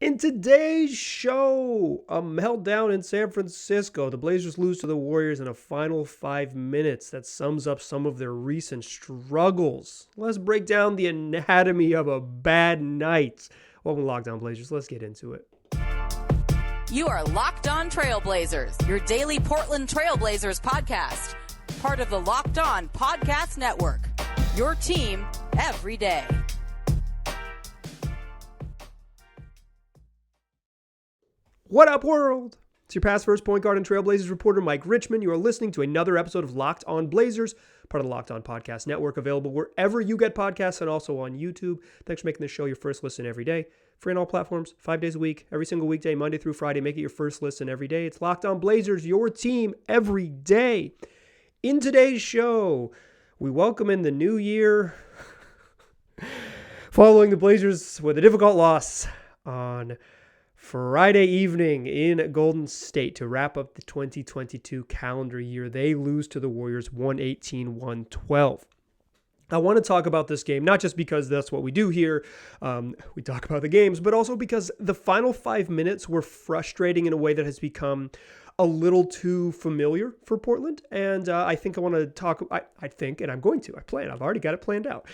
In today's show, a meltdown in San Francisco. The Blazers lose to the Warriors in a final 5 minutes that sums up some of their recent struggles. Let's break down the anatomy of a bad night. Welcome to Locked On Blazers. Let's get into it. You are Locked On Trailblazers, your daily Portland Trailblazers podcast. Part of the Locked On Podcast Network. Your team every day. What up, world? It's your past first point guard and Trailblazers reporter, Mike Richmond. You are listening to another episode of Locked On Blazers, part of the Locked On Podcast Network, available wherever you get podcasts and also on YouTube. Thanks for making this show your first listen every day. Free on all platforms, 5 days a week, every single weekday, Monday through Friday. Make it your first listen every day. It's Locked On Blazers, your team every day. In today's show, we welcome in the new year, following the Blazers with a difficult loss on Friday evening in Golden State to wrap up the 2022 calendar year. They lose to the Warriors 118-112. I want to talk about this game, not just because that's what we do here, we talk about the games, but also because the final 5 minutes were frustrating in a way that has become a little too familiar for Portland. And I think I want to talk, I think, and I'm going to, I've already got it planned out.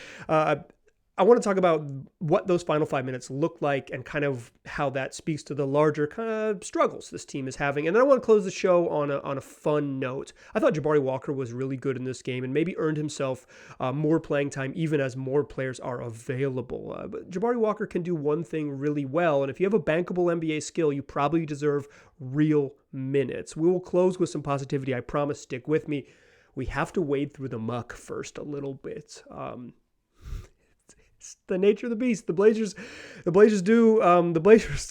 I want to talk about what those final 5 minutes look like and kind of how that speaks to the larger kind of struggles this team is having. And then I want to close the show on a fun note. I thought Jabari Walker was really good in this game and maybe earned himself more playing time even as more players are available. But Jabari Walker can do one thing really well, and if you have a bankable NBA skill, you probably deserve real minutes. We will close with some positivity. I promise. Stick with me. We have to wade through the muck first a little bit. The nature of the beast. The Blazers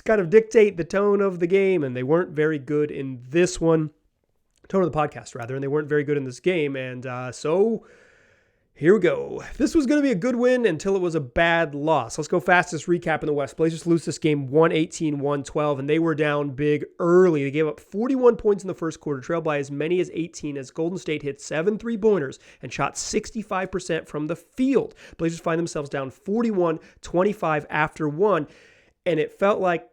kind of dictate the tone of the game, and they weren't very good in this one. Tone of the podcast, rather, and they weren't very good in this game. And so here we go. This was going to be a good win until it was a bad loss. Let's go fastest recap in the West. Blazers lose this game 118-112, and they were down big early. They gave up 41 points in the first quarter, trailed by as many as 18 as Golden State hit 7 3-pointers and shot 65% from the field. Blazers find themselves down 41-25 after one, and it felt like,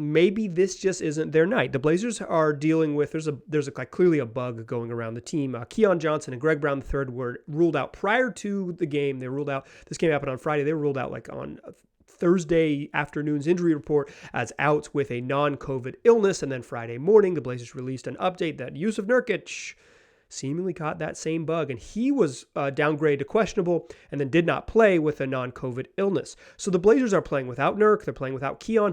maybe this just isn't their night. The Blazers are dealing with, there's clearly a bug going around the team. Keon Johnson and Greg Brown III were ruled out prior to the game. They were ruled out. This game happened on Friday. They were ruled out on Thursday afternoon's injury report as out with a non-COVID illness. And then Friday morning, the Blazers released an update that Jusuf Nurkic seemingly caught that same bug, and he was downgraded to questionable and then did not play with a non-COVID illness. So the Blazers are playing without Nurk, they're playing without Keon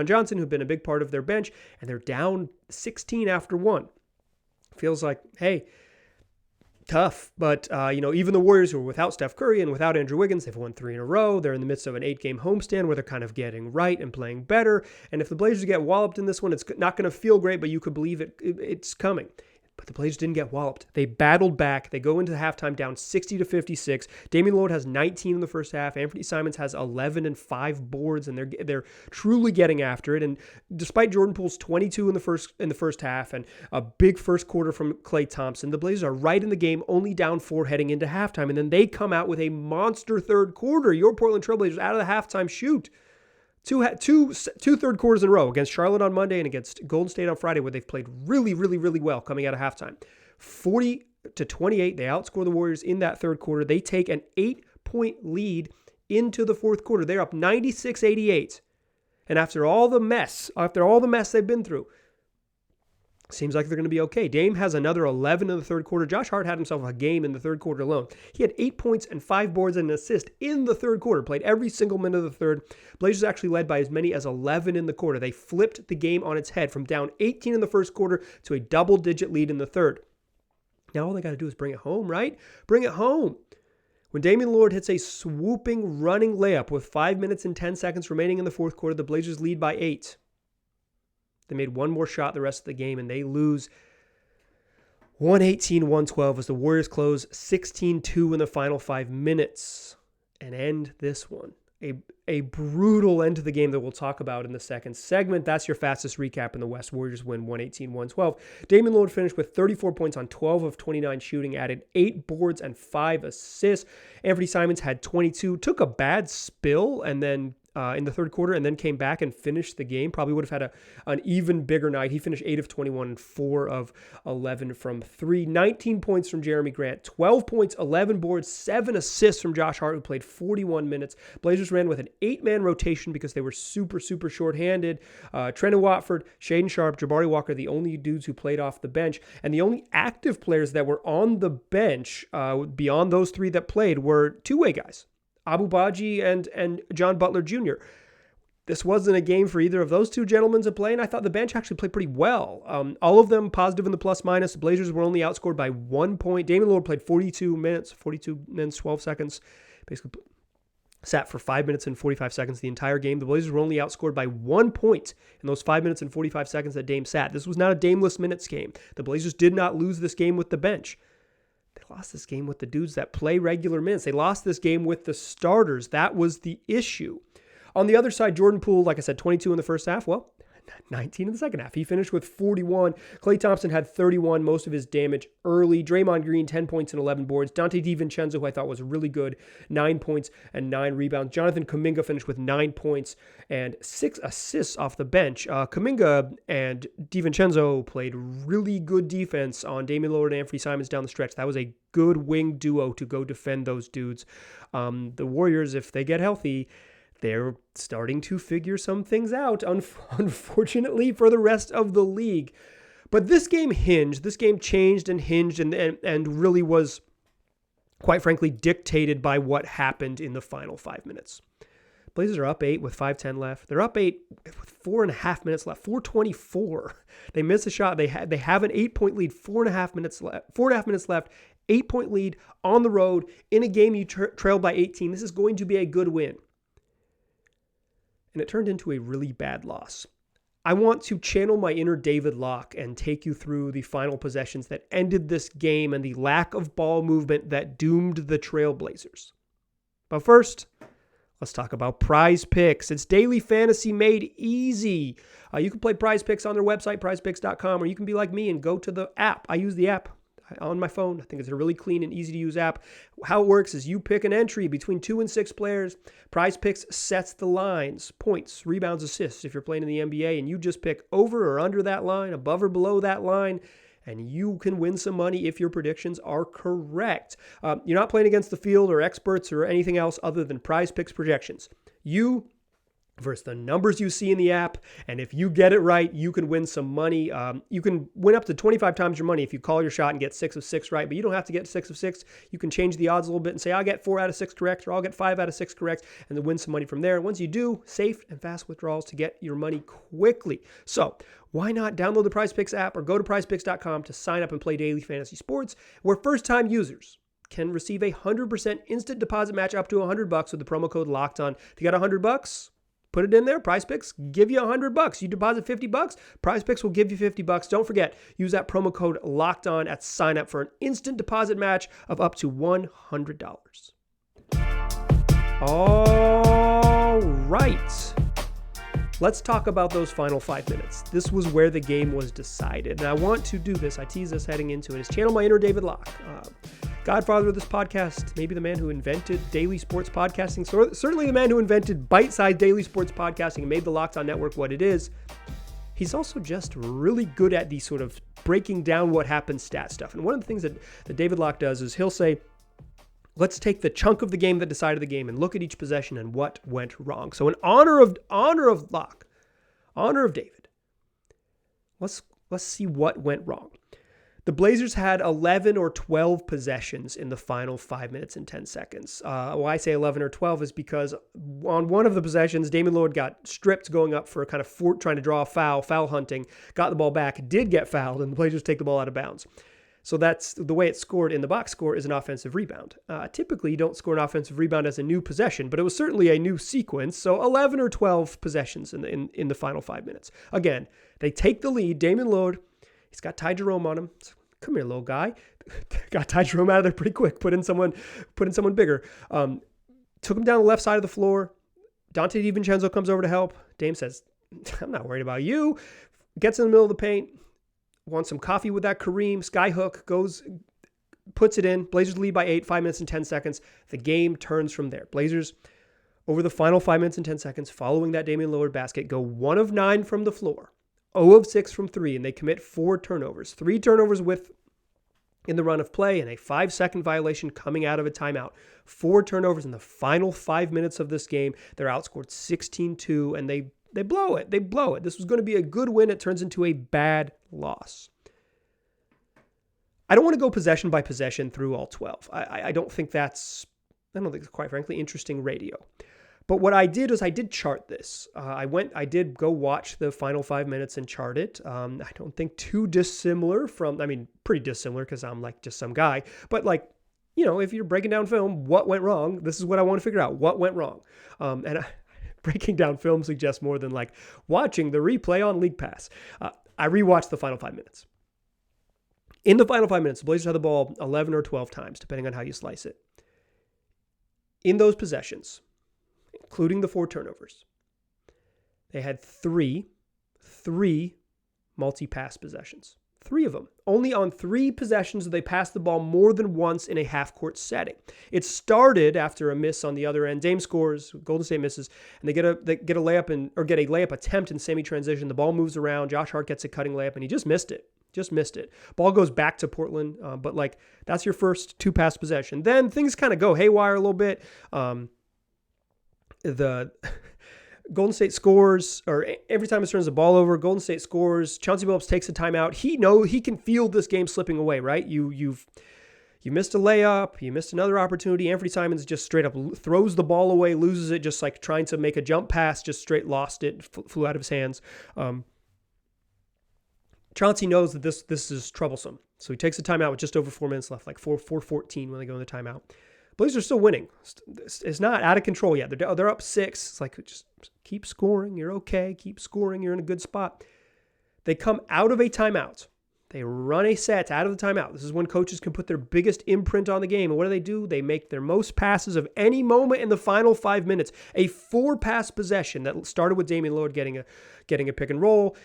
Johnson, who'd been a big part of their bench, and they're down 16 after one. Feels like, hey, tough, but even the Warriors, who are without Steph Curry and without Andrew Wiggins, they've won 3 in a row. They're in the midst of an 8-game homestand where they're kind of getting right and playing better. And if the Blazers get walloped in this one, it's not going to feel great, but you could believe it's coming. But the Blazers didn't get walloped. They battled back. They go into the halftime down 60-56. Damian Lillard has 19 in the first half. Anthony Simons has 11 and 5 boards, and they're truly getting after it. And despite Jordan Poole's 22 in the first half and a big first quarter from Klay Thompson, the Blazers are right in the game, only down 4 heading into halftime. And then they come out with a monster third quarter. Your Portland Trailblazers out of the halftime shoot. Two third quarters in a row against Charlotte on Monday and against Golden State on Friday, where they've played really, really, really well coming out of halftime. 40-28, they outscore the Warriors in that third quarter. They take an 8-point lead into the fourth quarter. They're up 96-88. And after all the mess they've been through, seems like they're going to be okay. Dame has another 11 in the third quarter. Josh Hart had himself a game in the third quarter alone. He had 8 points and 5 boards and an assist in the third quarter. Played every single minute of the third. Blazers actually led by as many as 11 in the quarter. They flipped the game on its head from down 18 in the first quarter to a double-digit lead in the third. Now all they got to do is bring it home, right? Bring it home. When Damian Lillard hits a swooping running layup with 5 minutes and 10 seconds remaining in the fourth quarter, the Blazers lead by 8. They made one more shot the rest of the game, and they lose 118-112 as the Warriors close 16-2 in the final 5 minutes and end this one. A brutal end to the game that we'll talk about in the second segment. That's your fastest recap in the West. Warriors win 118-112. Damian Lillard finished with 34 points on 12 of 29 shooting, added 8 boards and 5 assists. Anthony Simons had 22, took a bad spill, and then in the third quarter and then came back and finished the game, probably would have had an even bigger night. He finished 8 of 21 and 4 of 11 from 3. 19 points from Jeremy Grant, 12 points, 11 boards, 7 assists from Josh Hart, who played 41 minutes. Blazers ran with an 8-man rotation because they were super shorthanded. Trendon Watford, Shaedon Sharpe, Jabari Walker, the only dudes who played off the bench. And the only active players that were on the bench beyond those 3 that played were two-way guys. Abu Baji and John Butler Jr. This wasn't a game for either of those two gentlemen to play, and I thought the bench actually played pretty well. All of them positive in the plus-minus. The Blazers were only outscored by 1 point. Damian Lillard played 42 minutes, 12 seconds. Basically sat for 5 minutes and 45 seconds the entire game. The Blazers were only outscored by 1 point in those 5 minutes and 45 seconds that Dame sat. This was not a Dameless minutes game. The Blazers did not lose this game with the bench. They lost this game with the dudes that play regular minutes. They lost this game with the starters. That was the issue. On the other side, Jordan Poole, like I said, 22 in the first half. Well, 19 in the second half. He finished with 41. Klay Thompson had 31, most of his damage early. Draymond Green, 10 points and 11 boards. Dante DiVincenzo, who I thought was really good, 9 points and 9 rebounds. Jonathan Kuminga finished with 9 points and 6 assists off the bench. Kuminga and DiVincenzo played really good defense on Damian Lillard and Anthony Simons down the stretch. That was a good wing duo to go defend those dudes. The Warriors, if they get healthy, they're starting to figure some things out, unfortunately, for the rest of the league. But this game changed and hinged and really was, quite frankly, dictated by what happened in the final 5 minutes. Blazers are up 8 with 5:10 left. They're up 8 with 4.5 minutes left. 4:24. They miss a shot. They have an 8-point lead. 4.5 minutes left. 4.5 minutes left. 8-point lead on the road in a game you trailed by 18. This is going to be a good win. And it turned into a really bad loss. I want to channel my inner David Locke and take you through the final possessions that ended this game and the lack of ball movement that doomed the Trailblazers. But first, let's talk about Prize Picks. It's daily fantasy made easy. You can play Prize Picks on their website, prizepicks.com, or you can be like me and go to the app. I use the app on my phone. I think it's a really clean and easy to use app. How it works is you pick an entry between 2 and 6 players. Prize Picks sets the lines, points, rebounds, assists if you're playing in the NBA, and you just pick over or under that line, above or below that line, and you can win some money if your predictions are correct. You're not playing against the field or experts or anything else other than Prize Picks projections. You versus the numbers you see in the app, and if you get it right, you can win some money. You can win up to 25 times your money if you call your shot and get 6 of 6 right, but you don't have to get 6 of 6. You can change the odds a little bit and say, I'll get 4 out of 6 correct, or I'll get 5 out of 6 correct, and then win some money from there. And once you do, safe and fast withdrawals to get your money quickly. So why not download the Prize Picks app or go to prizepicks.com to sign up and play daily fantasy sports, where first-time users can receive a 100% instant deposit match up to $100 with the promo code LOCKEDON. If you got $100, put it in there. Prize Picks give you $100. You deposit $50, Prize Picks will give you $50. Don't forget, use that promo code LOCKEDON at sign up for an instant deposit match of up to $100. All right. Let's talk about those final 5 minutes. This was where the game was decided. And I want to do this. I tease this heading into it. Is channel my inner David Locke. Godfather of this podcast, maybe the man who invented daily sports podcasting, certainly the man who invented bite-sized daily sports podcasting and made the Locked On Network what it is. He's also just really good at the sort of breaking down what happened stat stuff. And one of the things that David Locke does is he'll say, let's take the chunk of the game that decided the game and look at each possession and what went wrong. So in honor of Locke, honor of David, let's see what went wrong. The Blazers had 11 or 12 possessions in the final 5 minutes and 10 seconds. Why I say 11 or 12 is because on one of the possessions, Damian Lillard got stripped going up for a kind of trying to draw a foul hunting, got the ball back, did get fouled, and the Blazers take the ball out of bounds. So that's the way it's scored in the box score is an offensive rebound. Typically, you don't score an offensive rebound as a new possession, but it was certainly a new sequence. So 11 or 12 possessions in the final 5 minutes. Again, they take the lead. Damian Lillard, he's got Ty Jerome on him. Come here, little guy. Got Ty Jerome out of there pretty quick. Put in someone bigger. Took him down the left side of the floor. Dante DiVincenzo comes over to help. Dame says, I'm not worried about you. Gets in the middle of the paint. Wants some coffee with that Kareem. Skyhook goes, puts it in. Blazers lead by 8, 5 minutes and 10 seconds. The game turns from there. Blazers over the final 5 minutes and 10 seconds following that Damian Lillard basket, go 1 of 9 from the floor, 0 of 6 from 3, and they commit 4 turnovers. 3 turnovers in the run of play and a 5-second violation coming out of a timeout. 4 turnovers in the final 5 minutes of this game. They're outscored 16-2, and they blow it. They blow it. This was going to be a good win. It turns into a bad loss. I don't want to go possession by possession through all 12. I don't think it's quite frankly interesting radio. But what I did was I did chart this. I did go watch the final 5 minutes and chart it. I don't think too dissimilar pretty dissimilar because I'm like just some guy. But like, if you're breaking down film, what went wrong? This is what I want to figure out. What went wrong? Breaking down film suggests more than like watching the replay on League Pass. I rewatched the final 5 minutes. In the final 5 minutes, the Blazers had the ball 11 or 12 times, depending on how you slice it. In those possessions, including the 4 turnovers, they had three multi-pass possessions. 3 of them. Only on 3 possessions did they pass the ball more than once in a half-court setting. It started after a miss on the other end. Dame scores, Golden State misses, and they get a layup attempt in semi-transition. The ball moves around. Josh Hart gets a cutting layup, and he just missed it. Ball goes back to Portland, but like that's your first 2-pass possession. Then things kind of go haywire a little bit. The Golden State scores, or every time it turns the ball over, Golden State scores. Chauncey Billups takes a timeout. He can feel this game slipping away, right? You missed a layup, you missed another opportunity. Anthony Simons just straight up throws the ball away, loses it, just like trying to make a jump pass, just straight lost it, flew out of his hands. Chauncey knows that this is troublesome. So he takes a timeout with just over 4 minutes left, like 4:14 when they go in the timeout. Blazers are still winning. It's not out of control yet. They're up 6. It's like, just keep scoring. You're okay. Keep scoring. You're in a good spot. They come out of a timeout. They run a set out of the timeout. This is when coaches can put their biggest imprint on the game. And what do? They make their most passes of any moment in the final 5 minutes. A 4-pass possession that started with Damian Lillard getting a pick and roll,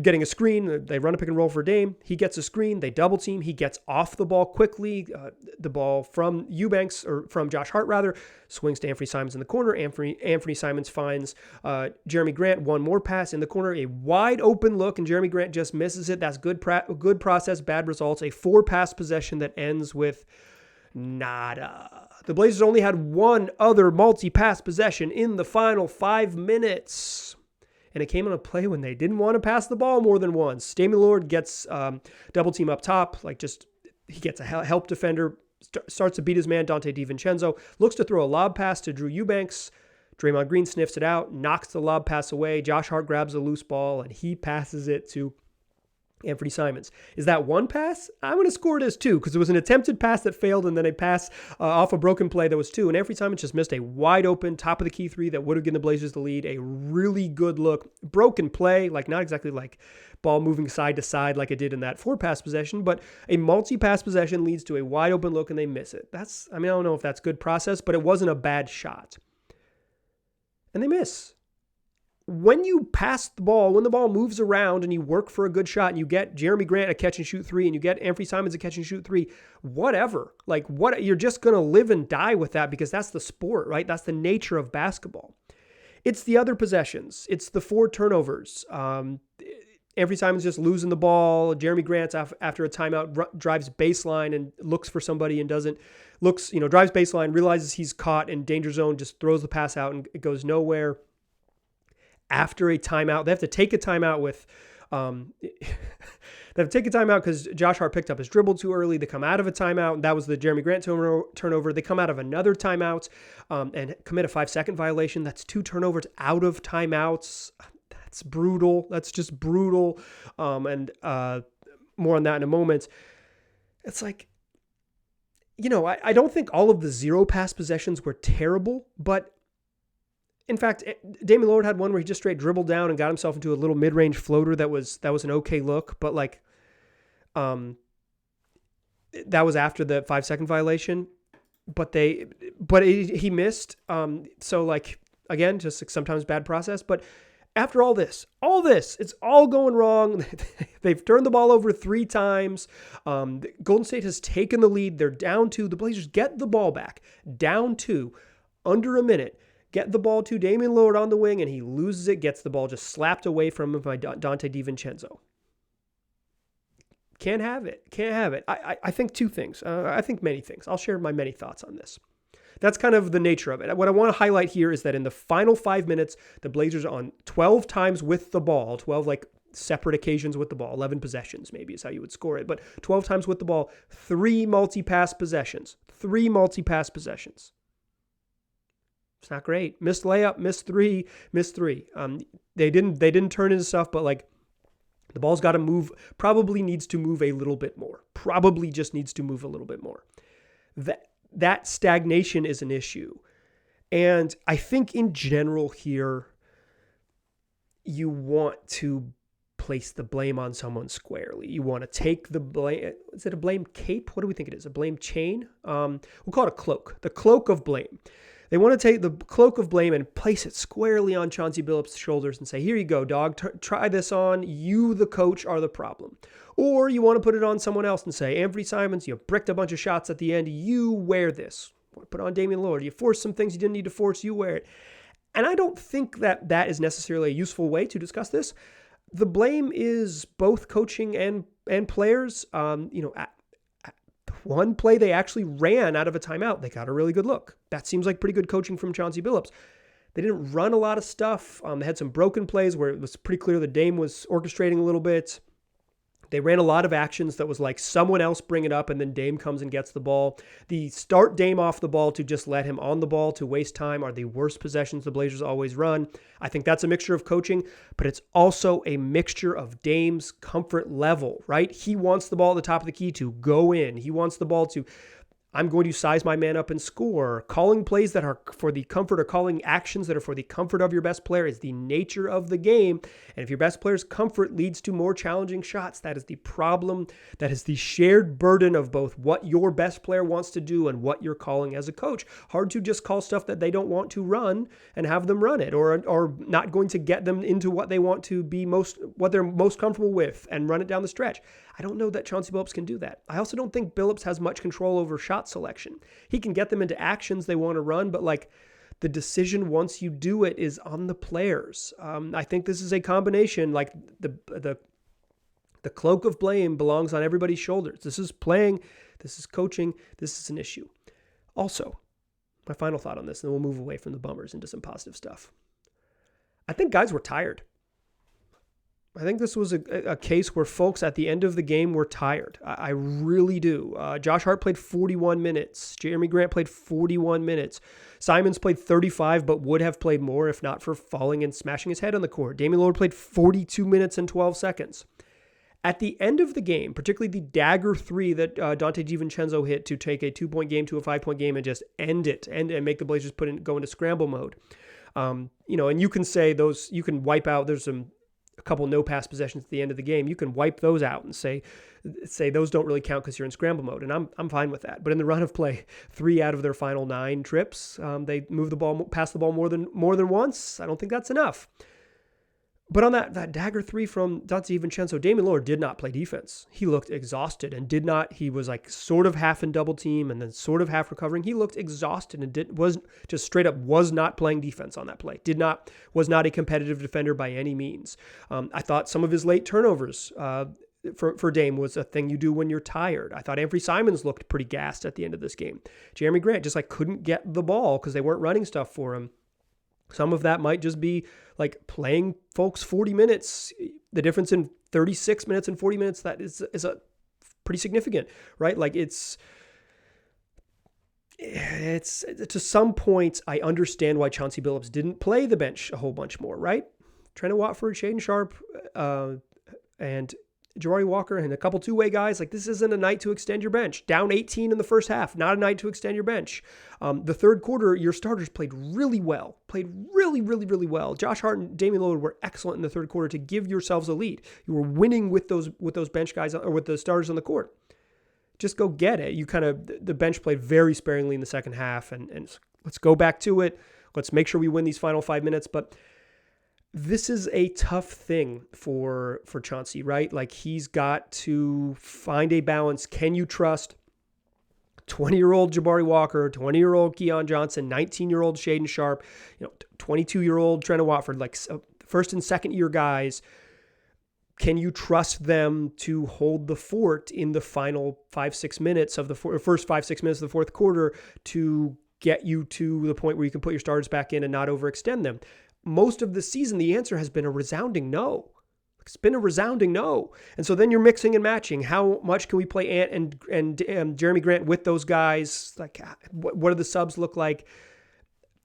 getting a screen. They run a pick and roll for Dame. He gets a screen. They double team. He gets off the ball quickly. The ball from from Josh Hart rather, swings to Anthony Simons in the corner. Anthony Simons finds Jeremy Grant. One more pass in the corner. A wide open look, and Jeremy Grant just misses it. That's good process, bad results. A 4-pass possession that ends with nada. The Blazers only had one other multi-pass possession in the final 5 minutes. And it came on a play when they didn't want to pass the ball more than once. Damian Lillard gets double team up top. He gets a help defender, starts to beat his man, Dante DiVincenzo. Looks to throw a lob pass to Drew Eubanks. Draymond Green sniffs it out, knocks the lob pass away. Josh Hart grabs a loose ball, and he passes it to Anthony Simons. Is that one pass? I'm going to score it as 2 because it was an attempted pass that failed and then a pass off a broken play that was 2. And Anthony Simons just missed a wide open top of the key 3 that would have given the Blazers the lead. A really good look. Broken play, like not exactly like ball moving side to side like it did in that 4-pass possession, but a multi-pass possession leads to a wide open look and they miss it. I don't know if that's good process, but it wasn't a bad shot. And they miss. When you pass the ball, when the ball moves around and you work for a good shot and you get Jeremy Grant a catch and shoot 3 and you get Anthony Simons a catch and shoot 3, whatever. You're just going to live and die with that because that's the sport, right? That's the nature of basketball. It's the other possessions. It's the 4 turnovers. Anthony Simons just losing the ball. Jeremy Grant after a timeout drives baseline and looks for somebody and drives baseline, realizes he's caught in danger zone, just throws the pass out and it goes nowhere. After a timeout, they have to take a timeout because Josh Hart picked up his dribble too early. They come out of a timeout. That was the Jeremy Grant turnover. They come out of another timeout and commit a 5-second violation. That's 2 turnovers out of timeouts. That's brutal. That's just brutal. And more on that in a moment. It's like, I don't think all of the 0-pass possessions were terrible, but in fact, Damian Lillard had one where he just straight dribbled down and got himself into a little mid-range floater that was an okay look, but that was after the 5-second violation. But he missed. Again, just sometimes bad process. But after all this, it's all going wrong. They've turned the ball over 3 times. Golden State has taken the lead. They're down 2. The Blazers get the ball back, down 2, under a minute. get the ball to Damian Lillard on the wing, and he loses it, gets the ball just slapped away from him by Dante DiVincenzo. Can't have it. Can't have it. I think two things. I think many things. I'll share my many thoughts on this. That's kind of the nature of it. What I want to highlight here is that in the final 5 minutes, the Blazers are on 12 times with the ball, 12 like separate occasions with the ball, 11 possessions maybe is how you would score it, but 12 times with the ball, 3 multi-pass possessions. It's not great. Missed layup, missed three. They didn't turn into stuff, but like the ball's got to move, probably needs to move a little bit more. Probably just needs to move a little bit more. That stagnation is an issue. And I think in general here, you want to place the blame on someone squarely. You want to take the blame. Is it a blame cape? What do we think it is? A blame chain? We'll call it a cloak. The cloak of blame. They want to take the cloak of blame and place it squarely on Chauncey Billups' shoulders and say, here you go, dog. Try this on. You, the coach, are the problem. Or you want to put it on someone else and say, Anthony Simons, you bricked a bunch of shots at the end. You wear this. Put on Damian Lillard. You forced some things you didn't need to force. You wear it. And I don't think that is necessarily a useful way to discuss this. The blame is both coaching and players. At one play, they actually ran out of a timeout. They got a really good look. That seems like pretty good coaching from Chauncey Billups. They didn't run a lot of stuff. They had some broken plays where it was pretty clear that Dame was orchestrating a little bit. They ran a lot of actions that was like someone else bring it up and then Dame comes and gets the ball. The start Dame off the ball to just let him on the ball to waste time are the worst possessions the Blazers always run. I think that's a mixture of coaching, but it's also a mixture of Dame's comfort level, right? He wants the ball at the top of the key to go in. He wants the ball to, I'm going to size my man up and score. Calling plays that are for the comfort or calling actions that are for the comfort of your best player is the nature of the game. And if your best player's comfort leads to more challenging shots, that is the problem. That is the shared burden of both what your best player wants to do and what you're calling as a coach. Hard to just call stuff that they don't want to run and have them run it, or not going to get them into what they want to be what they're most comfortable with and run it down the stretch. I don't know that Chauncey Billups can do that. I also don't think Billups has much control over shot selection. He can get them into actions they want to run, but like the decision once you do it is on the players. I think this is a combination, like the cloak of blame belongs on everybody's shoulders. This is playing, this is coaching, this is an issue. Also, my final thought on this, and then we'll move away from the bummers into some positive stuff. I think guys were tired. I think this was a case where folks at the end of the game were tired. I really do. Josh Hart played 41 minutes. Jeremy Grant played 41 minutes. Simons played 35, but would have played more if not for falling and smashing his head on the court. Damian Lillard played 42 minutes and 12 seconds. At the end of the game, particularly the dagger three that Dante DiVincenzo hit to take a 2-point game to a 5-point game and just end it and make the Blazers go into scramble mode. And you can say those, you can wipe out, there's a couple no pass possessions at the end of the game. You can wipe those out and say those don't really count because you're in scramble mode, and I'm fine with that. But in the run of play, 3 out of their final 9 trips, they moved the ball, passed the ball more than once. I don't think that's enough. But on that dagger 3 from Dante DiVincenzo, Damian Lillard did not play defense. He looked exhausted and did not. He was like sort of half in double team and then sort of half recovering. He looked exhausted and was just straight up was not playing defense on that play. Was not a competitive defender by any means. I thought some of his late turnovers for Dame was a thing you do when you're tired. I thought Anthony Simons looked pretty gassed at the end of this game. Jeremy Grant just like couldn't get the ball because they weren't running stuff for him. Some of that might just be like playing folks 40 minutes. The difference in 36 minutes and 40 minutes, that is a pretty significant, right? Like it's to some points, I understand why Chauncey Billups didn't play the bench a whole bunch more, right? Trent Watford, Shaedon Sharpe, and Jabari Walker and a couple two-way guys. Like, this isn't a night to extend your bench. Down 18 in the first half, not a night to extend your bench. The third quarter, your starters played really well. Played really, really, really well. Josh Hart and Damian Lillard were excellent in the third quarter to give yourselves a lead. You were winning with those bench guys or with the starters on the court. Just go get it. The bench played very sparingly in the second half, and let's go back to it. Let's make sure we win these final 5 minutes. But this is a tough thing for Chauncey, right? Like, he's got to find a balance. Can you trust 20-year-old Jabari Walker, 20-year-old Keon Johnson, 19-year-old Shaden Sharp, 22-year-old Trent Watford, like first and second year guys. Can you trust them to hold the fort in the final 5-6 minutes of the first 5-6 minutes of the fourth quarter to get you to the point where you can put your starters back in and not overextend them? Most of the season, the answer has been a resounding no. It's been a resounding no. And so then you're mixing and matching. How much can we play Ant and Jeremy Grant with those guys? Like, what do the subs look like?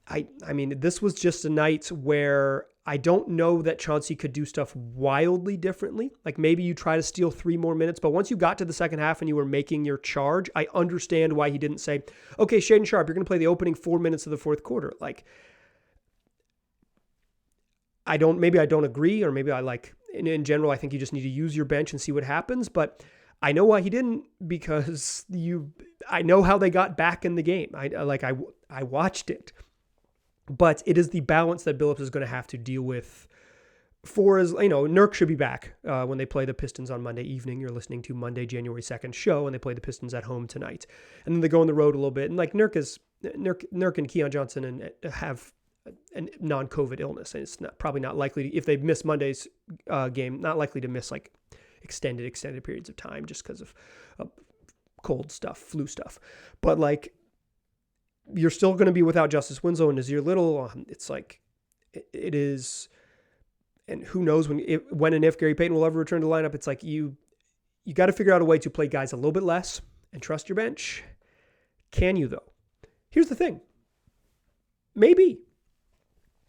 I mean, this was just a night where I don't know that Chauncey could do stuff wildly differently. Like maybe you try to steal 3 more minutes, but once you got to the second half and you were making your charge, I understand why he didn't say, okay, Shaden Sharp, you're going to play the opening 4 minutes of the fourth quarter. Like, maybe I don't agree, or maybe I like, in general, I think you just need to use your bench and see what happens. But I know why he didn't, because I know how they got back in the game. I watched it. But it is the balance that Billups is going to have to deal with. Nurk should be back when they play the Pistons on Monday evening. You're listening to Monday, January 2nd show, and they play the Pistons at home tonight. And then they go on the road a little bit. And like Nurk and Keon Johnson have a non-COVID illness, and it's probably not likely if they miss Monday's game, not likely to miss like extended periods of time just because of cold stuff, flu stuff. But like, you're still going to be without Justice Winslow and Nazir Little. It's like it is, and who knows when and if Gary Payton will ever return to the lineup. It's like you got to figure out a way to play guys a little bit less and trust your bench. Can you though? Here's the thing. Maybe.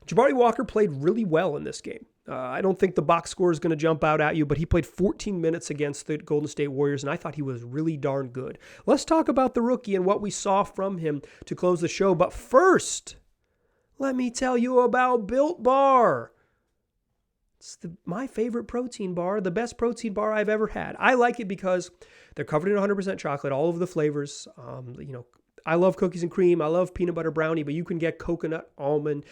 Jabari Walker played really well in this game. I don't think the box score is going to jump out at you, but he played 14 minutes against the Golden State Warriors, and I thought he was really darn good. Let's talk about the rookie and what we saw from him to close the show. But first, let me tell you about Built Bar. It's my favorite protein bar, the best protein bar I've ever had. I like it because they're covered in 100% chocolate, all of the flavors. I love cookies and cream. I love peanut butter brownie, but you can get coconut, almond.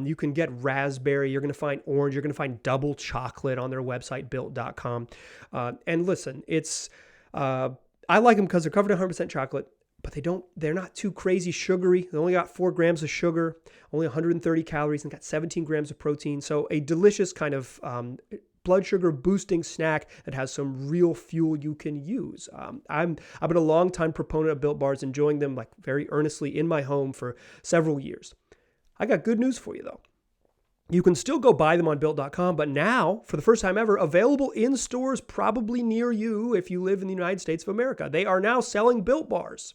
You can get raspberry. You're going to find orange. You're going to find double chocolate on their website, built.com. And listen, I like them because they're covered in 100% chocolate, but they're not too crazy sugary. They only got 4 grams of sugar, only 130 calories, and got 17 grams of protein. So a delicious kind of blood sugar boosting snack that has some real fuel you can use. I've been a long time proponent of Built Bars, enjoying them like very earnestly in my home for several years. I got good news for you though. You can still go buy them on Built.com, but now, for the first time ever, available in stores probably near you if you live in the United States of America. They are now selling Built Bars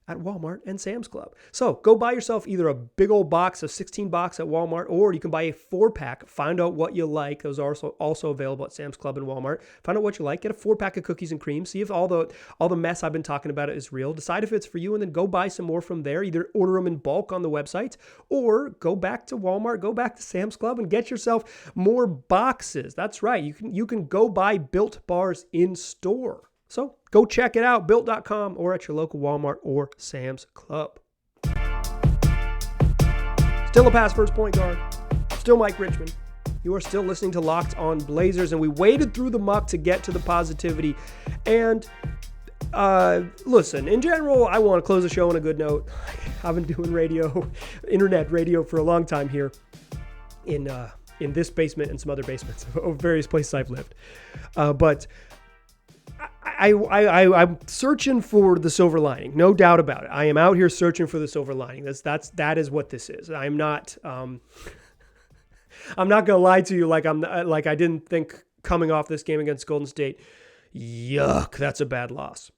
at Walmart and Sam's Club. So go buy yourself either a big old box of 16 box at Walmart, or you can buy a 4-pack. Find out what you like. Those are also available at Sam's Club and Walmart. Find out what you like. Get a 4-pack of cookies and cream. See if all the mess I've been talking about is real. Decide if it's for you, and then go buy some more from there. Either order them in bulk on the website, or go back to Walmart, go back to Sam's Club, and get yourself more boxes. That's right. You can go buy Built Bars in store. So go check it out, built.com, or at your local Walmart or Sam's Club. Still a pass first point guard. Still Mike Richmond. You are still listening to Locked On Blazers, and we waded through the muck to get to the positivity. And listen, in general, I want to close the show on a good note. I've been doing internet radio for a long time here in this basement and some other basements of various places I've lived. But I'm searching for the silver lining, no doubt about it. I am out here searching for the silver lining. That is what this is. I'm not gonna lie to you like I didn't think coming off this game against Golden State. Yuck, that's a bad loss.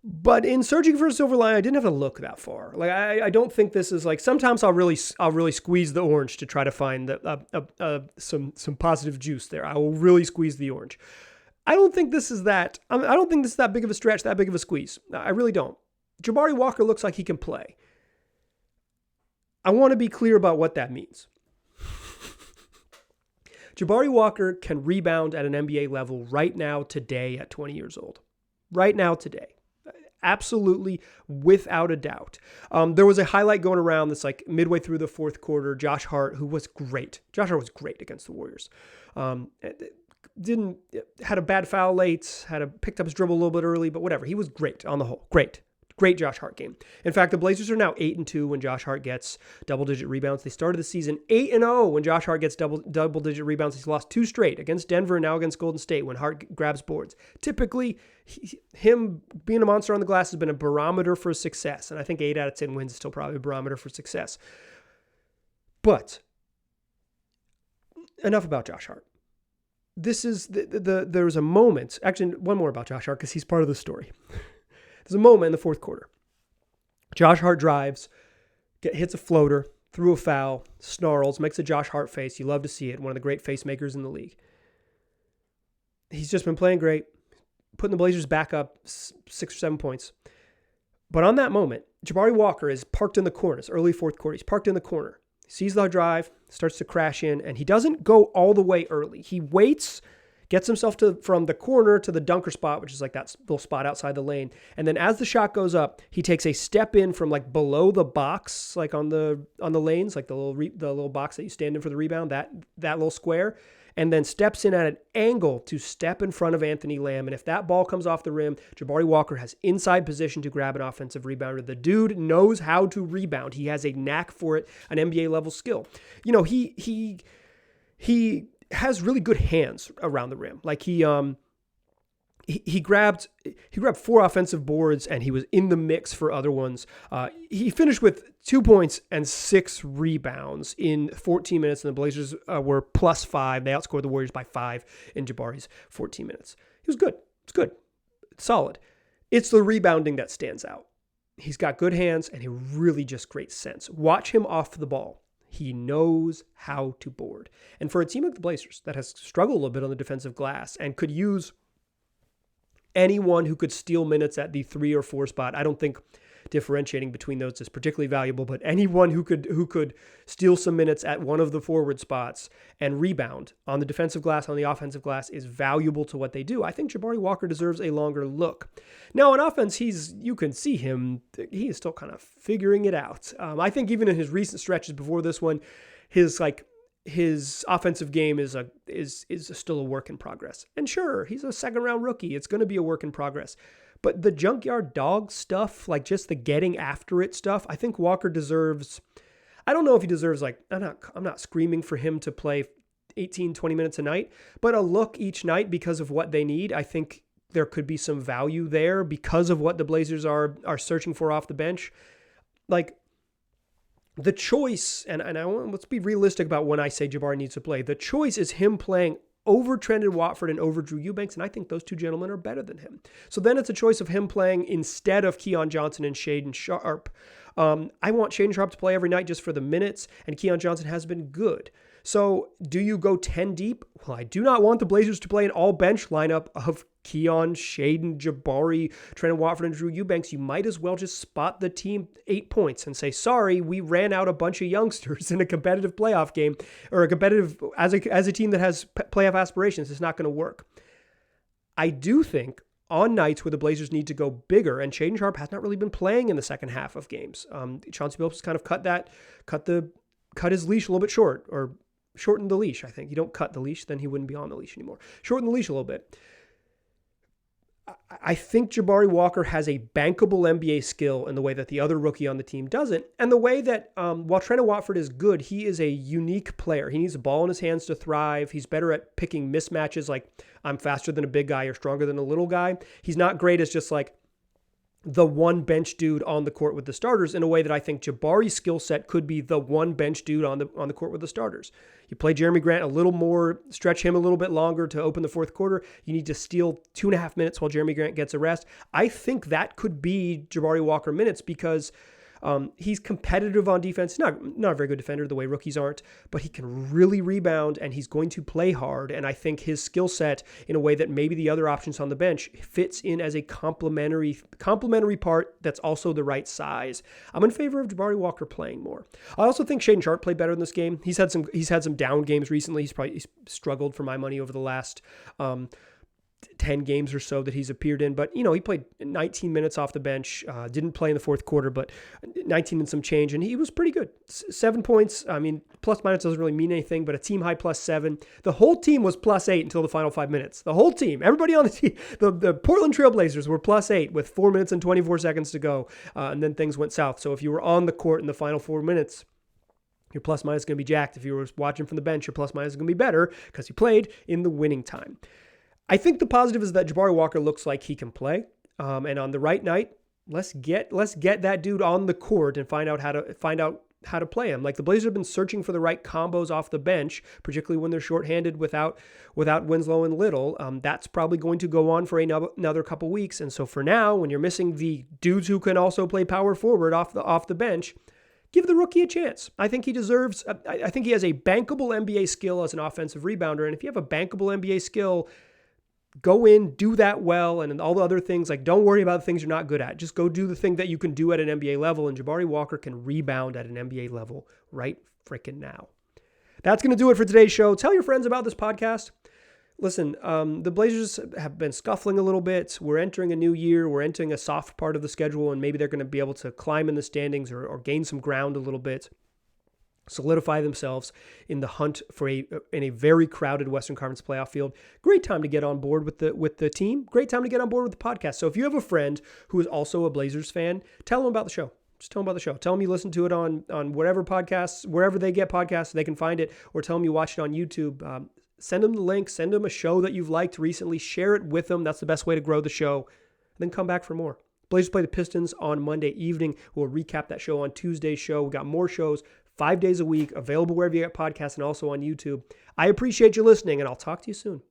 But in searching for a silver lining, I didn't have to look that far. Like I don't think this is like, sometimes I'll really squeeze the orange to try to find some positive juice there. I will really squeeze the orange. I don't think this is that. I don't think this is that big of a stretch, that big of a squeeze. I really don't. Jabari Walker looks like he can play. I want to be clear about what that means. Jabari Walker can rebound at an NBA level right now, today, at 20 years old. Right now, today. Absolutely, without a doubt. There was a highlight going around that's like midway through the fourth quarter. Josh Hart, who was great. Josh Hart was great against the Warriors. Had a bad foul late, picked up his dribble a little bit early, but whatever. He was great on the whole. Great Great Josh Hart game. In fact, the Blazers are now 8-2 when Josh Hart gets double-digit rebounds. They started the season 8-0 when Josh Hart gets double-digit rebounds. He's lost 2 straight against Denver and now against Golden State when Hart grabs boards. Typically, him being a monster on the glass has been a barometer for success, and I think 8 out of 10 wins is still probably a barometer for success. But enough about Josh Hart. This is there's a moment. Actually, one more about Josh Hart because he's part of the story. There's a moment in the fourth quarter. Josh Hart drives, hits a floater, threw a foul, snarls, makes a Josh Hart face. You love to see it. One of the great face makers in the league. He's just been playing great, putting the Blazers back up 6 or 7 points. But on that moment, Jabari Walker is parked in the corner. It's early fourth quarter. He's parked in the corner. He sees the drive, starts to crash in, and he doesn't go all the way early. He waits, gets himself from the corner to the dunker spot, which is like that little spot outside the lane. And then as the shot goes up, he takes a step in from like below the box, like on the lanes, like the little box that you stand in for the rebound, that little square, and then steps in at an angle to step in front of Anthony Lamb. And if that ball comes off the rim, Jabari Walker has inside position to grab an offensive rebounder. The dude knows how to rebound. He has a knack for it, an NBA level skill. You know, he has really good hands around the rim. Like he grabbed 4 offensive boards and he was in the mix for other ones. He finished with 2 points and 6 rebounds in 14 minutes, and the Blazers were +5. They outscored the Warriors by 5 in Jabari's 14 minutes. He was good. It's good. It's solid. It's the rebounding that stands out. He's got good hands and he really just great sense. Watch him off the ball. He knows how to board. And for a team like the Blazers that has struggled a little bit on the defensive glass and could use anyone who could steal minutes at the 3 or 4 spot, I don't think differentiating between those is particularly valuable, but anyone who could steal some minutes at one of the forward spots and rebound on the defensive glass, on the offensive glass, is valuable to what they do. I think Jabari Walker deserves a longer look. Now, on offense, you can see him, he is still kind of figuring it out. I think even in his recent stretches before this one, his offensive game is still a work in progress. And sure, he's a second-round rookie. It's going to be a work in progress. But the junkyard dog stuff, like just the getting after it stuff, I think Walker deserves, I don't know if he deserves, like, I'm not screaming for him to play 18, 20 minutes a night, but a look each night because of what they need. I think there could be some value there because of what the Blazers are searching for off the bench. Like, the choice, and let's be realistic about when I say Jabari needs to play. The choice is him playing over Trendon Watford and over Drew Eubanks, and I think those 2 gentlemen are better than him. So then it's a choice of him playing instead of Keon Johnson and Shaedon Sharpe. I want Shaedon Sharpe to play every night just for the minutes, and Keon Johnson has been good. So do you go 10 deep? Well, I do not want the Blazers to play an all-bench lineup of Keon, Shaedon, Jabari, Trendon Watford, and Drew Eubanks. You might as well just spot the team 8 points and say, sorry, we ran out a bunch of youngsters in a competitive playoff game, or a competitive, as a team that has playoff aspirations. It's not going to work. I do think on nights where the Blazers need to go bigger, and Shaedon Sharpe has not really been playing in the second half of games. Chauncey Billups kind of cut his leash a little bit short, or shorten the leash, I think. You don't cut the leash, then he wouldn't be on the leash anymore. Shorten the leash a little bit. I think Jabari Walker has a bankable NBA skill in the way that the other rookie on the team doesn't. And the way that while Trendon Watford is good, he is a unique player. He needs a ball in his hands to thrive. He's better at picking mismatches, like I'm faster than a big guy or stronger than a little guy. He's not great as just like the one bench dude on the court with the starters, in a way that I think Jabari's skill set could be the one bench dude on the court with the starters. You play Jeremy Grant a little more, stretch him a little bit longer to open the fourth quarter. You need to steal 2.5 minutes while Jeremy Grant gets a rest. I think that could be Jabari Walker minutes because he's competitive on defense. Not a very good defender the way rookies aren't, but he can really rebound and he's going to play hard. And I think his skill set, in a way that maybe the other options on the bench, fits in as a complementary part that's also the right size. I'm in favor of Jabari Walker playing more. I also think Shaedon Sharpe played better in this game. He's had some down games recently. He's struggled for my money over the last 10 games or so that he's appeared in. But, he played 19 minutes off the bench, didn't play in the fourth quarter, but 19 and some change, and he was pretty good. 7 points. I mean, plus minus doesn't really mean anything, but a team high +7. The whole team was +8 until the final 5 minutes. The whole team, everybody on the team, the Portland Trailblazers were +8 with 4 minutes and 24 seconds to go, and then things went south. So if you were on the court in the final 4 minutes, your plus minus is going to be jacked. If you were watching from the bench, your plus minus is going to be better because you played in the winning time. I think the positive is that Jabari Walker looks like he can play. And on the right night, let's get that dude on the court and find out how to play him. Like, the Blazers have been searching for the right combos off the bench, particularly when they're shorthanded without Winslow and Little. That's probably going to go on for another couple weeks. And so for now, when you're missing the dudes who can also play power forward off the bench, give the rookie a chance. I think he deserves, I think he has a bankable NBA skill as an offensive rebounder. And if you have a bankable NBA skill, go in, do that well, and all the other things, like, don't worry about the things you're not good at. Just go do the thing that you can do at an NBA level, and Jabari Walker can rebound at an NBA level right freaking now. That's going to do it for today's show. Tell your friends about this podcast. Listen, the Blazers have been scuffling a little bit. We're entering a new year. We're entering a soft part of the schedule, and maybe they're going to be able to climb in the standings or gain some ground a little bit, solidify themselves in the hunt for in a very crowded Western Conference playoff field. Great time to get on board with the team. Great time to get on board with the podcast. So if you have a friend who is also a Blazers fan, tell them about the show. Just tell them about the show. Tell them you listen to it on whatever podcasts, wherever they get podcasts, they can find it, or tell them you watch it on YouTube. Send them the link. Send them a show that you've liked recently. Share it with them. That's the best way to grow the show. And then come back for more. Blazers play the Pistons on Monday evening. We'll recap that show on Tuesday's show. We got more shows 5 days a week, available wherever you get podcasts and also on YouTube. I appreciate you listening, and I'll talk to you soon.